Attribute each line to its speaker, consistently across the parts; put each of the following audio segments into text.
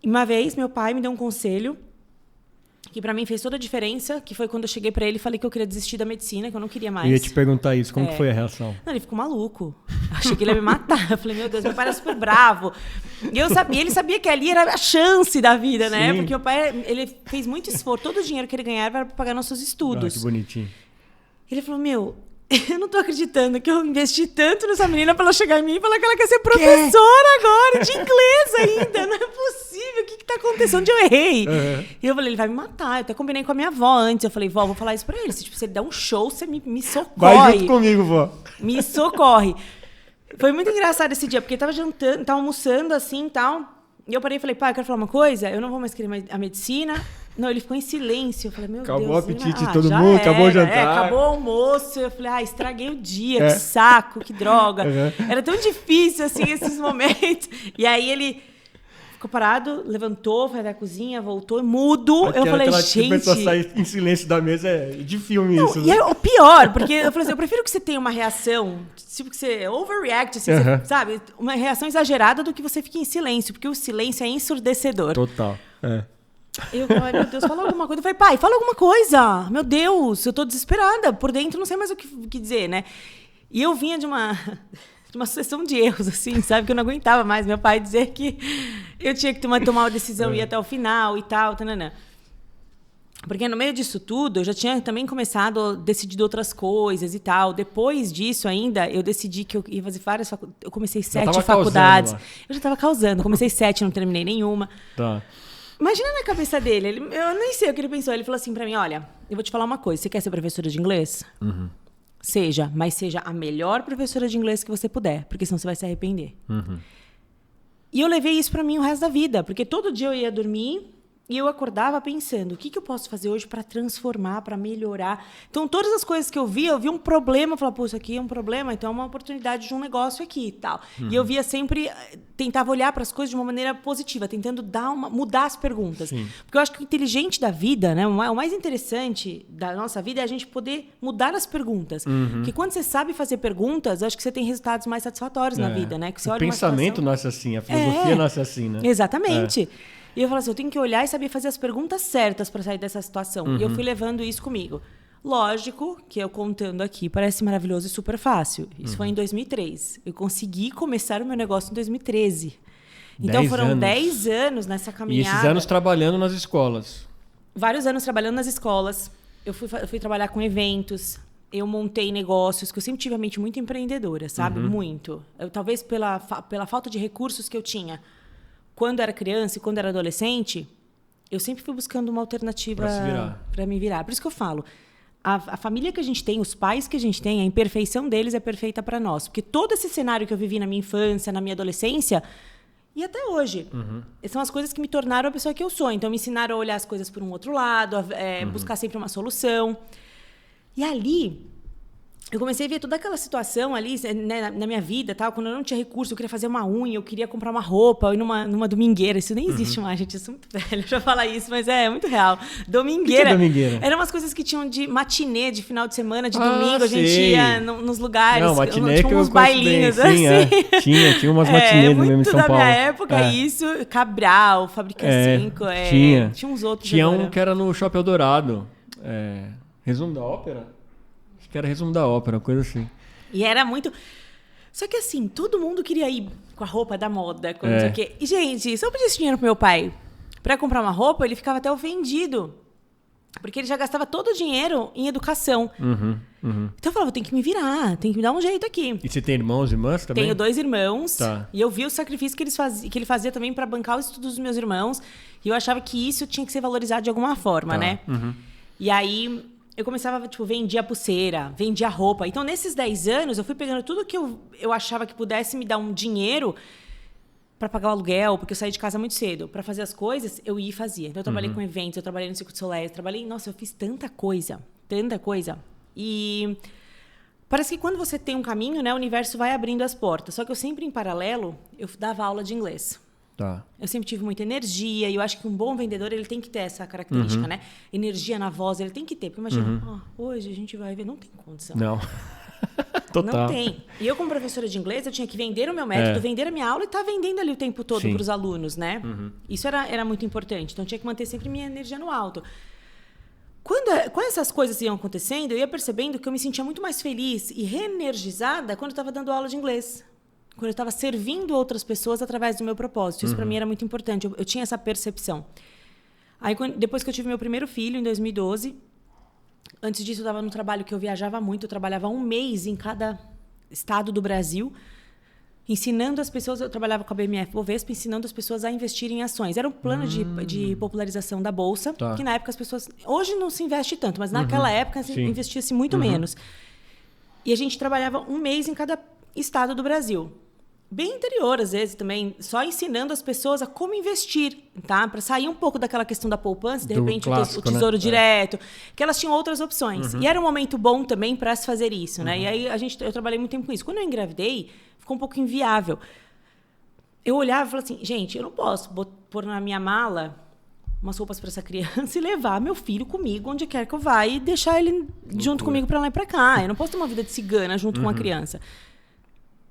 Speaker 1: Uma vez, meu pai me deu um conselho que pra mim fez toda a diferença, que foi quando eu cheguei pra ele e falei que eu queria desistir da medicina, que eu não queria mais.
Speaker 2: Eu ia te perguntar isso, como que foi a reação?
Speaker 1: Não, ele ficou maluco. Achei que ele ia me matar. Eu falei, meu Deus, meu pai era super bravo. E ele sabia que ali era a chance da vida, né?
Speaker 2: Sim.
Speaker 1: Porque o pai, ele fez muito esforço. Todo o dinheiro que ele ganhava era pra pagar nossos estudos.
Speaker 2: Que bonitinho.
Speaker 1: Ele falou, meu, eu não tô acreditando que eu investi tanto nessa menina pra ela chegar em mim e falar que ela quer ser professora agora, de inglês ainda. Não é possível. O que tá acontecendo? Onde eu errei? E eu falei, ele vai me matar. Eu até combinei com a minha avó antes. Eu falei, vó, vou falar isso pra ele. Se ele der um show, você me socorre.
Speaker 2: Vai junto comigo, vó.
Speaker 1: Me socorre. Foi muito engraçado esse dia, porque tava jantando, tava almoçando assim e tal. E eu parei e falei, pai, eu quero falar uma coisa. Eu não vou mais querer a medicina. Não, ele ficou em silêncio. Eu falei, meu Deus.
Speaker 2: Acabou o apetite de todo mundo, acabou o jantar.
Speaker 1: Acabou o almoço. Eu falei, estraguei o dia, que saco, que droga. Era tão difícil, assim, esses momentos. E aí ele ficou parado, levantou, foi até a cozinha, voltou, mudo. Eu falei, gente...
Speaker 2: Começou a sair em silêncio da mesa, de filme isso.
Speaker 1: E é o pior, porque eu falei assim, eu prefiro que você tenha uma reação, tipo que você overreact, assim, você, sabe? Uma reação exagerada do que você fique em silêncio, porque o silêncio é ensurdecedor.
Speaker 2: Total,
Speaker 1: Eu falei, meu Deus, fala alguma coisa. Eu falei, pai, fala alguma coisa. Meu Deus, eu tô desesperada. Por dentro, não sei mais o que dizer, né? E eu vinha de uma sucessão de erros, assim, sabe? Que eu não aguentava mais. Meu pai dizer que eu tinha que tomar uma decisão e ir até o final e tal, tananã. Porque no meio disso tudo, eu já tinha também começado a decidir outras coisas e tal. Depois disso ainda, eu decidi que eu ia fazer várias faculdades. Eu comecei 7 faculdades. Eu já estava causando. Comecei 7, não terminei nenhuma.
Speaker 2: Tá.
Speaker 1: Imagina na cabeça dele, eu nem sei o que ele pensou. Ele falou assim pra mim, olha, eu vou te falar uma coisa. Você quer ser professora de inglês? Seja, mas seja a melhor professora de inglês que você puder, porque senão você vai se arrepender. E eu levei isso pra mim o resto da vida, porque todo dia eu ia dormir e eu acordava pensando, o que eu posso fazer hoje pra transformar, pra melhorar? Então, todas as coisas que eu vi um problema, eu falava, pô, isso aqui é um problema, então é uma oportunidade de um negócio aqui e tal. E eu via sempre, tentava olhar para as coisas de uma maneira positiva, tentando mudar as perguntas. Sim. Porque eu acho que o inteligente da vida, né, o mais interessante da nossa vida é a gente poder mudar as perguntas. Porque quando você sabe fazer perguntas, eu acho que você tem resultados mais satisfatórios na vida, né? Que você
Speaker 2: o
Speaker 1: olha
Speaker 2: pensamento nasce assim, a filosofia nasce assim, né?
Speaker 1: Exatamente. E eu falo assim, eu tenho que olhar e saber fazer as perguntas certas para sair dessa situação. E eu fui levando isso comigo. Lógico que eu contando aqui parece maravilhoso e super fácil. Isso foi em 2003. Eu consegui começar o meu negócio em 2013. Então foram 10 anos nessa caminhada.
Speaker 2: E esses anos trabalhando nas escolas.
Speaker 1: Vários anos trabalhando nas escolas. Eu fui trabalhar com eventos. Eu montei negócios, que eu sempre tive a mente muito empreendedora, sabe? Muito. Talvez pela falta de recursos que eu tinha. Quando era criança e quando era adolescente, eu sempre fui buscando uma alternativa para me virar. Por isso que eu falo, a família que a gente tem, os pais que a gente tem, a imperfeição deles é perfeita para nós. Porque todo esse cenário que eu vivi na minha infância, na minha adolescência, e até hoje, são as coisas que me tornaram a pessoa que eu sou. Então, me ensinaram a olhar as coisas por um outro lado, buscar sempre uma solução. E ali... eu comecei a ver toda aquela situação ali, né, na minha vida, tal, quando eu não tinha recurso, eu queria fazer uma unha, eu queria comprar uma roupa, eu ir numa domingueira. Isso nem existe mais, gente, eu sou muito velha já falar isso, mas é muito real. Domingueira.
Speaker 2: O que é domingueira?
Speaker 1: Eram umas coisas que tinham de matinê, de final de semana, de domingo, a gente ia nos lugares.
Speaker 2: Não, matinê
Speaker 1: tinha uns bailinhos,
Speaker 2: bem, sim, tinha umas matinês mesmo em São Paulo.
Speaker 1: Muito da minha época, isso, Cabral, Fábrica 5, tinha uns outros.
Speaker 2: Tinha agora. Um que era no Shopping Eldorado, Resumo da Ópera. Que era Resumo da Ópera, coisa assim.
Speaker 1: E era muito... Só que assim, todo mundo queria ir com a roupa da moda, com não sei o quê. E, gente, se eu pedisse dinheiro pro meu pai pra comprar uma roupa, ele ficava até ofendido. Porque ele já gastava todo o dinheiro em educação. Então eu falava, tem que me virar, tem que me dar um jeito aqui.
Speaker 2: E você tem irmãos e irmãs também?
Speaker 1: Tenho 2 irmãos.
Speaker 2: Tá.
Speaker 1: E eu vi o sacrifício que ele fazia também pra bancar os estudos dos meus irmãos. E eu achava que isso tinha que ser valorizado de alguma forma, né? E aí... eu começava, vendia pulseira, vendia roupa. Então, nesses 10 anos, eu fui pegando tudo que eu achava que pudesse me dar um dinheiro para pagar o aluguel, porque eu saí de casa muito cedo. Para fazer as coisas, eu ia e fazia. Então, eu trabalhei com eventos, eu trabalhei no Circo de Soleil, eu fiz tanta coisa. E parece que quando você tem um caminho, né, o universo vai abrindo as portas. Só que eu sempre, em paralelo, eu dava aula de inglês.
Speaker 2: Tá.
Speaker 1: Eu sempre tive muita energia e eu acho que um bom vendedor ele tem que ter essa característica, né? Energia na voz, ele tem que ter. Porque imagina, hoje a gente vai ver, não tem condição.
Speaker 2: Não. Total.
Speaker 1: Não tem. E eu, como professora de inglês, eu tinha que vender o meu método, vender a minha aula e estar vendendo ali o tempo todo para os alunos, né? Isso era muito importante. Então, eu tinha que manter sempre minha energia no alto. Quando essas coisas iam acontecendo, eu ia percebendo que eu me sentia muito mais feliz e reenergizada quando eu estava dando aula de inglês. Quando eu estava servindo outras pessoas através do meu propósito. Isso, para mim, era muito importante. Eu tinha essa percepção. Aí, depois que eu tive meu primeiro filho, em 2012... Antes disso, eu estava no trabalho que eu viajava muito. Eu trabalhava 1 mês em cada estado do Brasil, ensinando as pessoas... Eu trabalhava com a BMF Bovespa, ensinando as pessoas a investirem em ações. Era um plano de popularização da Bolsa, que na época as pessoas... Hoje não se investe tanto, mas naquela época investia-se muito menos. E a gente trabalhava 1 mês em cada estado do Brasil. Bem interior, às vezes, também, só ensinando as pessoas a como investir, tá? Para sair um pouco daquela questão da poupança, de repente clássico, o tesouro direto, que elas tinham outras opções. E era um momento bom também para se fazer isso, né? E aí eu trabalhei muito tempo com isso. Quando eu engravidei, ficou um pouco inviável. Eu olhava e falava assim, gente, eu não posso pôr na minha mala umas roupas para essa criança e levar meu filho comigo onde quer que eu vá e deixar ele junto comigo para lá e para cá. Eu não posso ter uma vida de cigana junto com uma criança.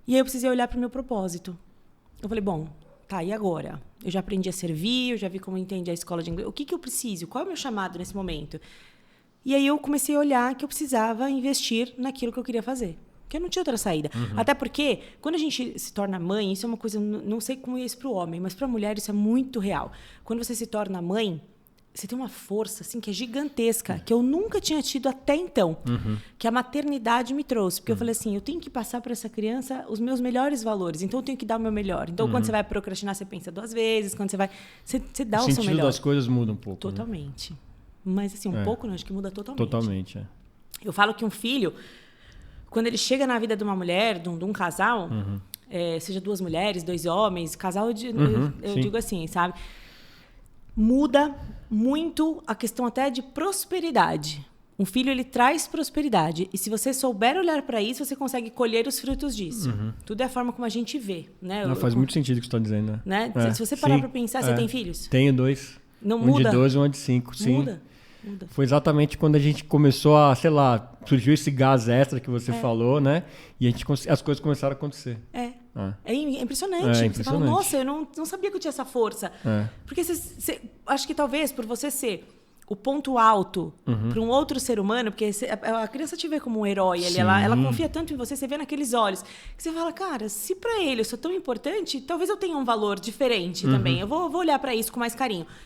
Speaker 1: E aí eu precisei olhar para o meu propósito. Eu falei, bom, tá, e agora? Eu já aprendi a servir, eu já vi como entende a escola de inglês. O que eu preciso? Qual é o meu chamado nesse momento? E aí eu comecei a olhar que eu precisava investir naquilo que eu queria fazer. Porque eu não tinha outra saída. Até porque, quando a gente se torna mãe, isso é uma coisa, não sei como é isso para o homem, mas para a mulher isso é muito real. Quando você se torna mãe, você tem uma força assim, que é gigantesca, que eu nunca tinha tido até então, que a maternidade me trouxe. Porque eu falei assim, eu tenho que passar para essa criança os meus melhores valores, então eu tenho que dar o meu melhor. Então, quando você vai procrastinar, você pensa 2 vezes, quando você vai... Você dá o seu melhor.
Speaker 2: O sentido das coisas muda um pouco.
Speaker 1: Totalmente. Né? Mas assim, um pouco não, acho que muda totalmente.
Speaker 2: Totalmente,
Speaker 1: Eu falo que um filho, quando ele chega na vida de uma mulher, de um casal, seja 2 mulheres, 2 homens, casal, eu digo assim, sabe? Muda muito a questão até de prosperidade. Um filho, ele traz prosperidade. E se você souber olhar para isso, você consegue colher os frutos disso. Tudo é a forma como a gente vê. Né?
Speaker 2: Não, faz muito sentido o que você está dizendo.
Speaker 1: Né? Se você parar para pensar, você tem filhos?
Speaker 2: Tenho 2.
Speaker 1: Não
Speaker 2: um
Speaker 1: muda?
Speaker 2: de 12 e um de 5, sim.
Speaker 1: Muda.
Speaker 2: Foi exatamente quando a gente começou a, sei lá, surgiu esse gás extra que você falou, né? E as coisas começaram a acontecer. É
Speaker 1: impressionante. Você fala, nossa, eu não sabia que eu tinha essa força. Porque acho que talvez por você ser o ponto alto para um outro ser humano, porque a criança te vê como um herói ali, ela confia tanto em você, você vê naqueles olhos, que você fala, cara, se para ele eu sou tão importante, talvez eu tenha um valor diferente também. Eu vou olhar para isso com mais carinho.